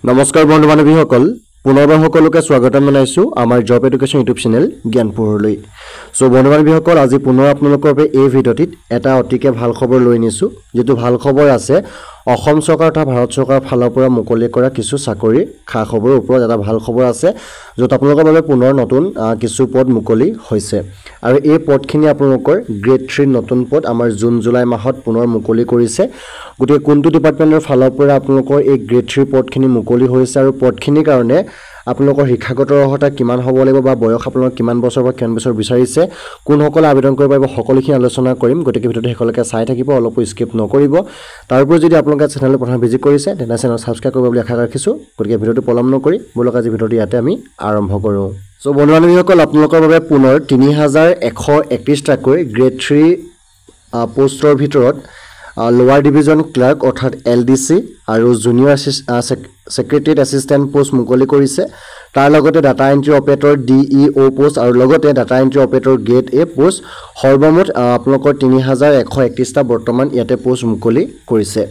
নমস্কাৰ বন্ধু বান্ধৱীসকল পুনৰবাৰ সকলোকে স্বাগতম জনাইছো আমাৰ জব এডুকেশ্যন ইউটিউব চেনেল জ্ঞানপুৰলৈ সো বন্ধু বান্ধৱীসকল আজি পুনৰ আপোনালোকৰ বাবে এই ভিডিঅ'টিত এটা অতিকে ভাল খবৰ লৈ নিছো যেটো ভাল খবৰ আছে অসম চৰকাৰ তথা ভাৰত চৰকাৰৰ ফালৰ পৰা মুকলি কৰা কিছু চাকৰি খা খবৰৰ ওপৰত এটা ভাল খবৰ আছে যত আপোনালোকৰ বাবে পুনৰ নতুন কিছু পদ মুকলি হৈছে আৰু এই পদখিনি আপোনালোকৰ গ্ৰেড 3 নতুন পদ আমাৰ জুন জুলাই মাহত পুনৰ মুকলি কৰিছে গতিকে কোনটো ডিপাৰ্টমেন্টৰ ফালৰ পৰা আপোনালোকৰ এই গ্ৰেড 3 পদখিনি মুকলি হৈছে আৰু পদখিনিৰ কাৰণে আপোনালোকৰ শিক্ষাগত অৰ্হতা কিমান হ'ব লাগিব বা বয়স আপোনালোক কিমান বছৰ বা কিমান বছৰ বিচাৰিছে কোন সকল আবেদন কৰিব পাৰিব সকলোখিনি আলোচনা কৰিম গতিকে ভিডিঅ'টো হেকলৈকে চাই থাকিব অলপ স্কিপ নকৰিব তাৰপৰা যদি আপোনালোকে চেনেলটো প্ৰথম ভিজিট কৰিছে তেনে চেনেল সাবস্ক্ৰাইব কৰিব বুলি আশা ৰাখিছো গতিকে ভিডিঅ'টো পলম নকৰি বলক আজি ভিডিঅ'টো ইয়াতে আমি আৰম্ভ কৰোঁ সো বন্ধু বান্ধৱীসকল আপোনালোকৰ বাবে পুনৰ 3131 টাকৈ গ্ৰেড 3 পোষ্টৰ ভিতৰত লোৱাৰ ডিভিজন ক্লাৰ্ক অৰ্থাৎ এলডিসি আৰু জুনিয়ৰ সেক্ৰেটাৰিয়েট এসিস্ট্যান্ট পোষ্ট মুকলি কৰিছে তাৰ লগতে data entry operator DEO post আৰু লগতে data entry operator grade A post সৰ্বমুঠ আপোনালোকৰ 3131 টা বৰ্তমান ইয়াতে পোষ্ট মুকলি কৰিছে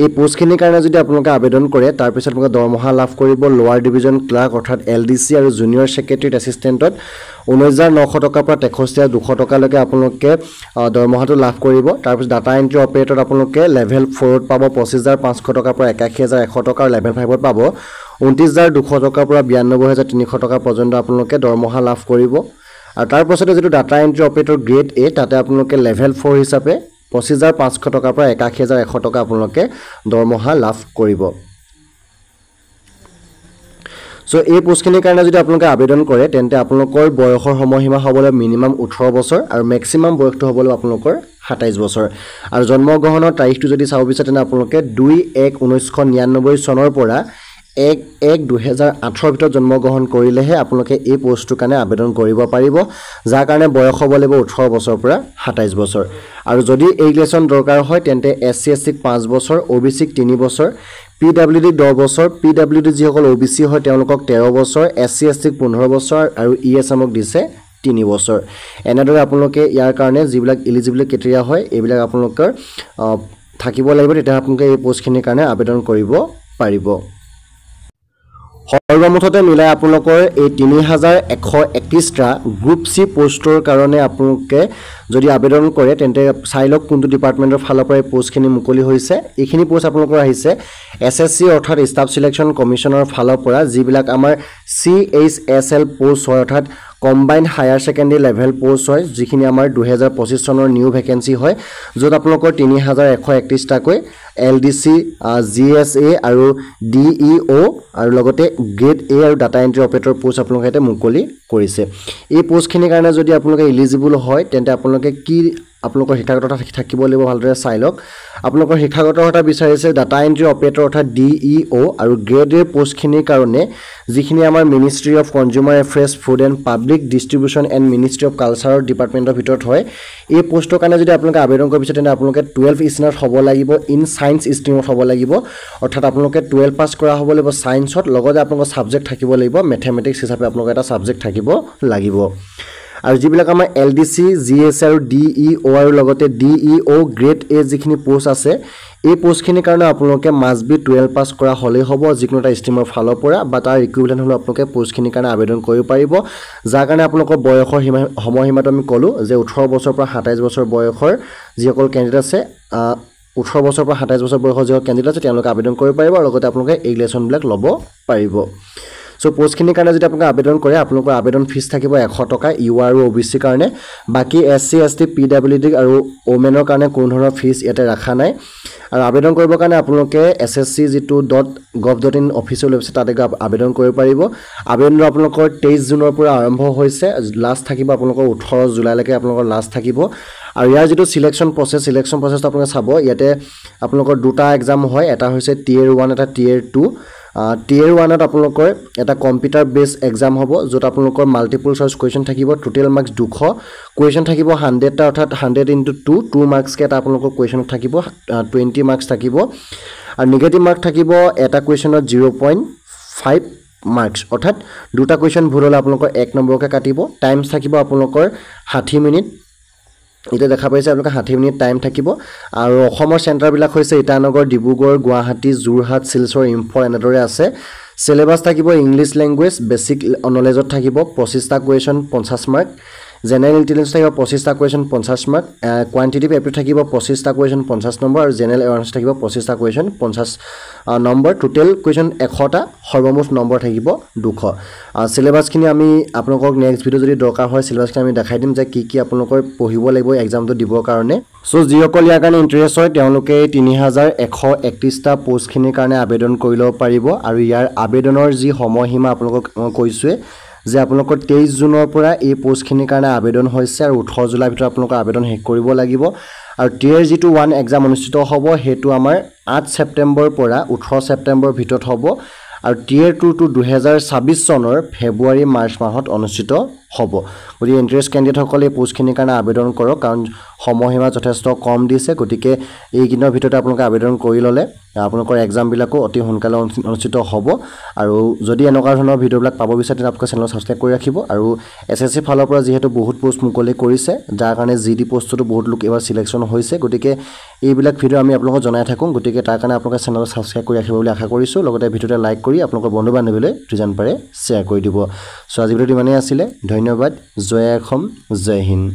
এই পোষ্টখিনিৰ কাৰণে যদি আপোনালোকে আবেদন কৰে তাৰ পিছত আপোনালোকে দৰমহা লাভ কৰিব লোৱাৰ ডিভিজন ক্লাৰ্ক অৰ্থাৎ এলডিসি আৰু জুনিয়ৰ সেক্ৰেটাৰিয়েট এসিস্ট্যান্টত 19900 টকাৰ পৰা 63200 টকালৈকে আপোনালোকে দৰমহাটো লাভ কৰিব তাৰ পিছত ডাটা এন্ট্ৰি অপাৰেটৰ আপোনালোকে লেভেল 4 ত পাব 25500 টকাৰ পৰা 81100 টকা লেভেল 5 ত পাব 29200 টকাৰ পৰা 92300 টকা পৰ্যন্ত আপোনালোকে দৰমহা লাভ কৰিব আৰু তাৰ পাছতে যেটো data entry operator grade A তাতে আপোনালোকে লেভেল 4 হিচাপে 25500 টকাৰ পৰা 81100 টকা আপোনালোকে দৰমহা লাভ কৰিব সো এই পোষ্টখিনিৰ কাৰণে যদি আপোনালোকে আবেদন কৰে তেন্তে আপোনালোকৰ বয়সৰ সময়সীমা হ'বলৈ মিনিমাম 18 বছৰ আৰু মেক্সিমাম বয়সটো হ'বলৈ আপোনালোকৰ 27 বছৰ আৰু জন্মগ্ৰহণৰ তাৰিখটো যদি চাব বিচাৰে তেনে আপোনালোকে 2/1/1999 চনৰ পৰা 1/1/2018 ভিতৰত জন্মগ্ৰহণ কৰিলেহে আপোনালোকে এই পোষ্টটোৰ কাৰণে আবেদন কৰিব পাৰিব যাৰ কাৰণে বয়স হ'ব লাগিব 18 বছৰৰ পৰা 27 বছৰ আৰু যদি এগ্ৰিগেশ্যন দৰকাৰ হয় তেন্তে এসসি এসটিক 5 বছৰ ওবিসিক 3 বছৰ পিডব্লিউডি 10 বছৰ পিডব্লিউডি যিসকল ওবিসি হয় তেওঁলোকক 13 বছৰ এসসি এসটিক 15 বছৰ আৰু ইএসএমক দিছে 3 বছৰ এনেদৰে আপোনালোকে ইয়াৰ কাৰণে যিবিলাক এলিজিবিলিটি ক্ৰাইটেৰিয়া হয় এইবিলাক আপোনালোকৰ থাকিব লাগিব তেতিয়া আপোনালোকে এই পোষ্টখিনিৰ কাৰণে আবেদন কৰিব পাৰিব সৰ্বমুঠতে মিলাই আপোনালোকৰ এই 3131 টা গ্ৰুপ সি পোষ্টৰ কাৰণে আপোনালোকে যদি আবেদন কৰে তেন্তে চাইলক কোনটো ডিপাৰ্টমেন্টৰ ফালৰ পৰা এই পোষ্টখিনি মুকলি হৈছে এইখিনি পোষ্ট আপোনালোকৰ আহিছে এসএসসি অৰ্থাৎ ষ্টাফ সিলেকশন কমিশনৰ ফালৰ পৰা যিবিলাক আমাৰ সিএইচএসএল পোষ্ট হয় অৰ্থাৎ combined higher secondary level post হয় যিখিনি আমাৰ 2025 চনৰ নিউ ভ্যাকেন্সি হয় যত আপোনালোকৰ 3131 টাকৈ এলডিসি জিএসএ আৰু ডিইও আৰু লগতে গ্ৰেড এ আৰু ডাটা এন্ট্ৰি অপাৰেটৰ পোষ্ট আপোনালোকে এটা মুকলি কৰিছে এই পোষ্টখিনিৰ কাৰণে যদি আপোনালোকে এলিজিবল হয় তেন্তে আপোনালোকে কি আপোনালোকৰ শিক্ষাগত থাকিব লাগিব ভালদৰে চাই লওক আপোনালোকৰ শিক্ষাগত অৰ্হতা বিচাৰিছে ডাটা এন্ট্ৰি অপাৰেটৰ অৰ্থাৎ ডিইও আৰু গ্ৰেড এ পোষ্টখিনিৰ কাৰণে যিখিনি আমাৰ ministry of consumer affairs food and public distribution and ministry of কালচাৰৰ ডিপাৰ্টমেন্টৰ ভিতৰত হয় এই পোষ্টৰ কাৰণে যদি আপোনালোকে আবেদন কৰিব বিচাৰে তেন্তে আপোনালোকে 12 স্থানত হ'ব লাগিব ইন সায়েন্স ষ্ট্ৰীমত হ'ব লাগিব অৰ্থাৎ আপোনালোকে 12 পাছ কৰা হ'ব লাগিব সায়েন্সত লগতে আপোনালোকৰ সাবজেক্ট থাকিব লাগিব ম্যাথমেটিক্স হিচাপে আপোনালোকৰ এটা সাবজেক্ট থাকিব লাগিব আৰু যিবিলাক আমাৰ এলডিসি জিএস আৰু ডিইও আৰু লগতে ডিইও গ্ৰেড এ যিখিনি পোষ্ট আছে এই পোষ্টখিনিৰ কাৰণে আপোনালোকে মাষ্ট বি 12 পাছ কৰা হ'লে হ'ব যিকোনো এটা ষ্ট্ৰীমৰ ফালৰ পৰা বা তাৰ ইকুইভেলেন্ট হ'লে আপোনালোকে পোষ্টখিনিৰ কাৰণে আবেদন কৰিব পাৰিব যাৰ কাৰণে আপোনালোকৰ বয়সৰ সময়সীমাটো আমি ক'লো যে 18 বছৰৰ পৰা 27 বছৰ বয়সৰ যিসকল কেণ্ডিডেট আছে 18 বছৰৰ পৰা 27 বছৰ বয়সৰ যিসকল কেণ্ডিডেট আছে তেওঁলোকে আবেদন কৰিব পাৰিব আৰু লগতে আপোনালোকে এগ্ৰিগেশ্যনবিলাক ল'ব পাৰিব সো পোষ্টখিনিৰ কাৰণে যদি আপোনালোকে আবেদন কৰে আপোনালোকৰ আবেদন ফিজ থাকিব 100 টকা ইউ আৰু ওবিসি কাৰণে বাকি এসসি এসটি পিডব্লিউডি আৰু ওমেনৰ কাৰণে কোনো ধৰণৰ ফিজ ইয়াতে ৰাখা নাই আৰু আবেদন কৰিবৰ কাৰণে আপোনালোকে এসএসসি যেটো .gov.in অফিচিয়েল ৱেবছাইট তাতে আবেদন কৰিব পাৰিব আবেদন আপোনালোকৰ 23 জুনৰ পৰা আৰম্ভ হৈছে লাষ্ট থাকিব আপোনালোকৰ 18 জুলাইলৈকে আপোনালোকৰ লাষ্ট থাকিব আৰু ইয়াৰ যেটো সিলেকশন প্ৰসেছটো আপোনালোকে চাব ইয়াতে আপোনালোকৰ দুটা এক্সাম হয় এটা হৈছে টিয়াৰ 1 এটা টিয়াৰ 2 টিয়াৰ 1 ত আপোনালোকৰ এটা কম্পিউটাৰ বেস এক্সাম হ'ব যত আপোনালোকৰ মাল্টিপল চইচ কোৱেশ্চন থাকিব টোটাল মাৰ্কস 200 কোৱেশ্চন থাকিব 100 টা অৰ্থাৎ 100 * 2 মাৰ্কস কে এটা আপোনালোকৰ কোৱেশ্চন থাকিব 20 মাৰ্কস থাকিব আৰু নেগেটিভ মাৰ্ক থাকিব এটা কোৱেশ্চনত 0.5 মাৰ্কস অৰ্থাৎ দুটা কোৱেশ্চন ভুল হলে আপোনালোকৰ 1 নম্বৰকে কাটিব টাইমছ থাকিব আপোনালোকৰ 60 মিনিট এতিয়া দেখা পাইছে আপোনালোকে 60 মিনিট টাইম থাকিব আৰু অসমৰ চেণ্টাৰবিলাক হৈছে ইটানগৰ ডিব্ৰুগড় গুৱাহাটী যোৰহাট শিলচৰ ইম্ফল এনেদৰে আছে সিলেবাস থাকিব ইংলিছ ল্যাঙ্গুৱেজ বেসিক নলেজত থাকিব 25টা কুৱেশ্যন 50 মাৰ্ক জেনাৰেল ইন্টেলিজেন্স থাকিব 25টা কুৱেশ্যন 50 মাৰ্ক কোৱান্টিটিভ এপ্টিটিউড থাকিব 25টা কুৱেশ্যন 50 নম্বৰ আৰু জেনাৰেল এৱাৰনেছ থাকিব 25টা কুৱেশ্যন 50 নম্বৰ টোটেল কুৱেশ্যন 100টা সৰ্বমুঠ নম্বৰ থাকিব 200 সিলেবাসখিনি আমি আপোনালোকক নেক্সট ভিডিও যদি দৰকাৰ হয় সিলেবাসখিনি আমি দেখাই দিম যে কি আপোনালোকৰ পঢ়িব লাগিব এক্সামটো দিবৰ কাৰণে সো যিসকল ইয়াৰ কাৰণে ইন্টাৰেষ্ট হয় তেওঁলোকে 3131টা পোষ্টখিনিৰ কাৰণে আবেদন কৰি ল'ব পাৰিব আৰু ইয়াৰ আবেদনৰ যি সময়সীমা আপোনালোকক কৈছোৱে যে আপোনালোকৰ 23 জুনৰ পৰা এই পোষ্টখিনিৰ কাৰণে আবেদন হৈছে আৰু 18 জুলাইৰ ভিতৰত আপোনালোকৰ আবেদন শেষ কৰিব লাগিব আৰু টিয়াৰ যিটো 1 এক্সাম অনুষ্ঠিত হ'ব হেতু আমাৰ 8 ছেপ্টেম্বৰ পৰা 18 ছেপ্টেম্বৰ ভিতৰত হ'ব আৰু টিয়াৰ 2 টু 2026 চনৰ ফেব্ৰুৱাৰী মাৰ্চ মাহত অনুষ্ঠিত হ'ব গতিকে ইন্টাৰেষ্ট ক্যান্ডিডেটসকলে এই পোষ্টখিনিৰ কাৰণে আবেদন কৰক কাৰণ সময়সীমা যথেষ্ট কম দিছে গতিকে এই দিনৰ ভিতৰতে আপোনালোকে আবেদন কৰি ল'লে আপোনালোকৰ এক্সামবিলাকো অতি সোনকালে অনুষ্ঠিত হ'ব আৰু যদি এনেকুৱা ধৰণৰ ভিডিওবিলাক পাব বিচাৰে তেন্তে আপোনালোকে চেনেল সাবস্ক্ৰাইব কৰি ৰাখিব আৰু এছএছসি ফালৰ পৰা যেহেতু বহুত পোষ্ট মুকলি কৰিছে যাৰ কাৰণে জিডি পোষ্টটো বহুত লোক এবাৰ সিলেকশন হৈছে গতিকে এইবিলাক ভিডিও আমি আপোনালোকক জনাই থাকোঁ গতিকে তাৰ কাৰণে আপোনালোকে চেনেল সাবস্ক্ৰাইব কৰি ৰাখিব বুলি আশা কৰিছোঁ লগতে ভিডিওটো লাইক কৰি আপোনালোকৰ বন্ধু বান্ধৱীলৈ যিমান পাৰে শ্বেয়াৰ কৰি দিব সো আজি ভিডিওটো ইমানেই আছিলে ধন্যবাদ জয় অসম জয় হিন্দ